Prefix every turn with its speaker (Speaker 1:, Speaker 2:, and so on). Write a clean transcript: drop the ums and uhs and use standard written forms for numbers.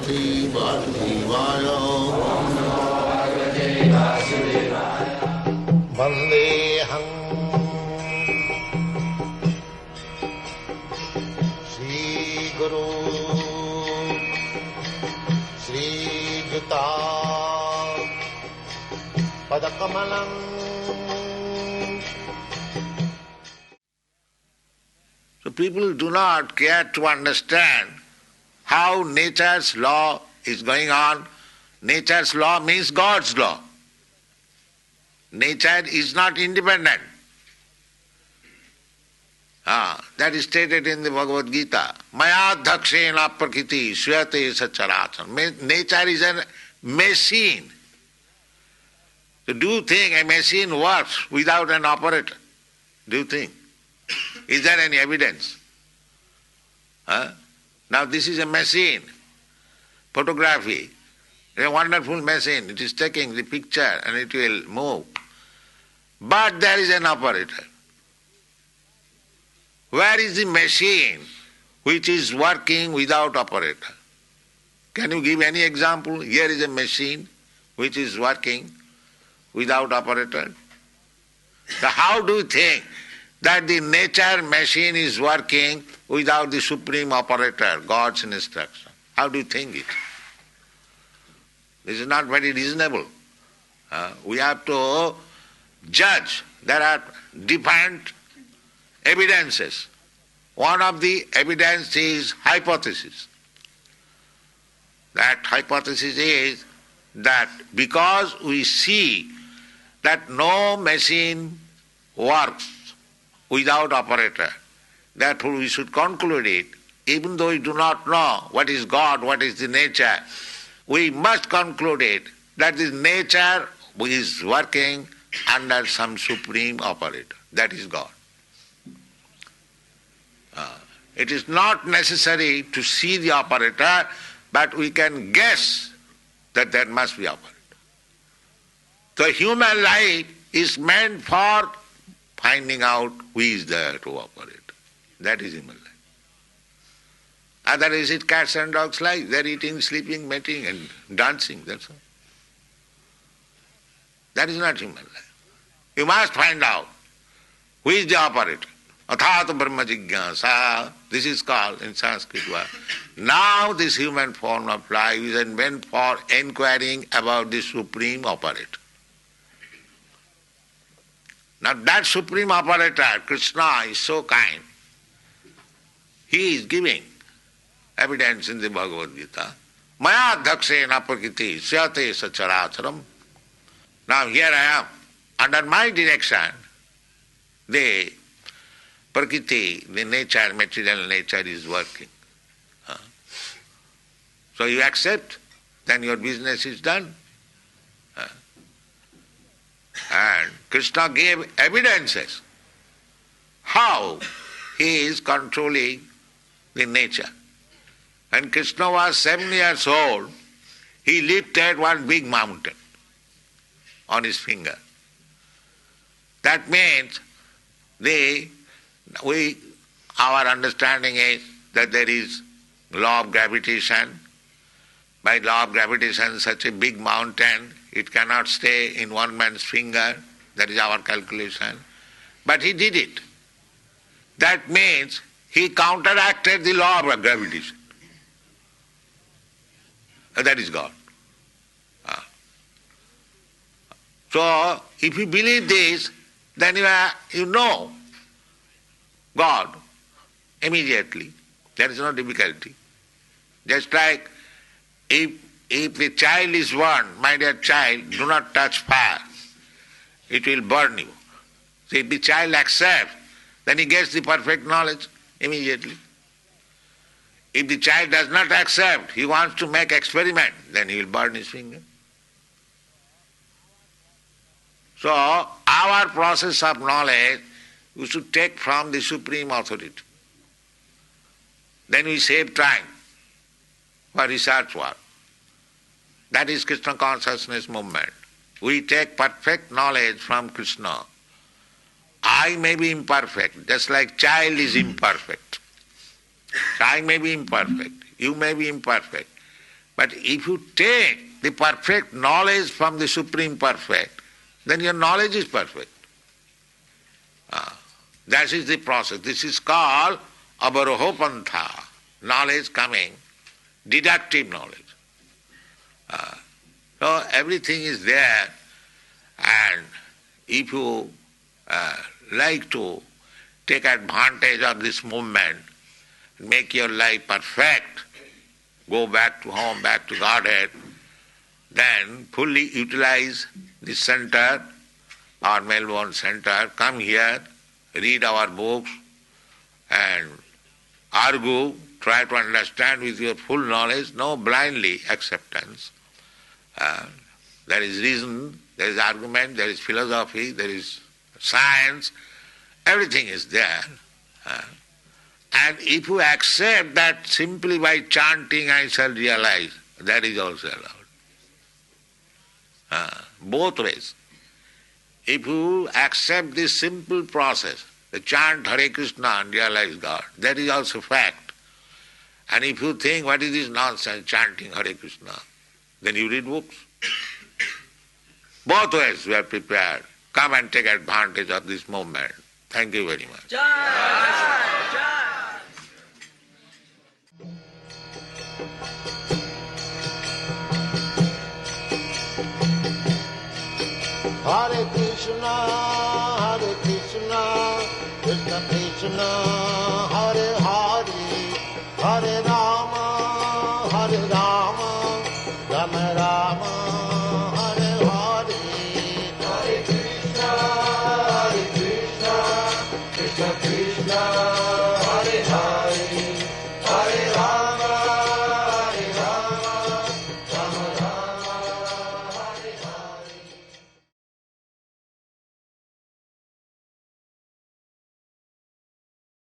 Speaker 1: Bhagavate Vasudevaya. Vandeham Sri Guru Sri Juta Padakamalam. So people do not care to understand how nature's law is going on. Nature's law means God's law. Nature is not independent. That is stated in the Bhagavad Gita. Maya dhakshena prakriti suyate sacharachana. Nature is a machine. So do you think a machine works without an operator? Do you think? Is there any evidence? Now this is a machine, photography. A wonderful machine. It is taking the picture and it will move. But there is an operator. Where is the machine which is working without operator? Can you give any example? Here is a machine which is working without operator. So how do you think that the nature machine is working without the supreme operator, God's instruction? How do you think it? This is not very reasonable. We have to judge. There are different evidences. One of the evidence is hypothesis. That hypothesis is that because we see that no machine works without operator, therefore we should conclude it, even though we do not know what is God, what is the nature, we must conclude it that this nature is working under some supreme operator, that is God. It is not necessary to see the operator, but we can guess that there must be operator. So human life is meant for finding out who is there to operate. That is human life. Otherwise it's cats and dogs' life. They are eating, sleeping, mating and dancing, that's all. That is not human life. You must find out who is the operator. Athata brahma jigyasa, this is called in Sanskrit word. Now this human form of life is meant for inquiring about the supreme operator. Now that supreme operator, Krishna, is so kind. He is giving evidence in the Bhagavad Gita. Maya dhakshena prakriti syate sacharacharam. Now here I am. Under my direction, the prakriti, the nature, material nature is working. So you accept, then your business is done. And Krishna gave evidences how he is controlling the nature. When Krishna was 7 years old, he lifted one big mountain on his finger. That means our understanding is that there is law of gravitation. By law of gravitation, such a big mountain, it cannot stay in one man's finger. That is our calculation. But he did it. That means he counteracted the law of gravitation. That is God. So, if you believe this, then you know God immediately. There is no difficulty. Just like if the child is warned, my dear child, do not touch fire, it will burn you. So if the child accepts, then he gets the perfect knowledge immediately. If the child does not accept, he wants to make experiment, then he will burn his finger. So our process of knowledge we should take from the supreme authority. Then we save time for research work. That is Krishna consciousness movement. We take perfect knowledge from Krishna. I may be imperfect, just like child is imperfect. I may be imperfect, you may be imperfect. But if you take the perfect knowledge from the Supreme Perfect, then your knowledge is perfect. That is the process. This is called avarohopantha, knowledge coming, deductive knowledge. So everything is there, and if you like to take advantage of this movement, make your life perfect, go back to home, back to Godhead, then fully utilize the center, our Melbourne center, come here, read our books and argue, try to understand with your full knowledge, no blindly acceptance. There is reason, there is argument, there is philosophy, there is science, everything is there. And if you accept that simply by chanting I shall realize, that is also allowed. Both ways. If you accept this simple process, the chant Hare Krishna and realize God, that is also fact. And if you think what is this nonsense chanting Hare Krishna, then you read books. Both ways we are prepared. Come and take advantage of this movement. Thank you very much.
Speaker 2: Hare Krishna, Krishna Krishna, Hare Hare, Hare Rama, Rama Rama.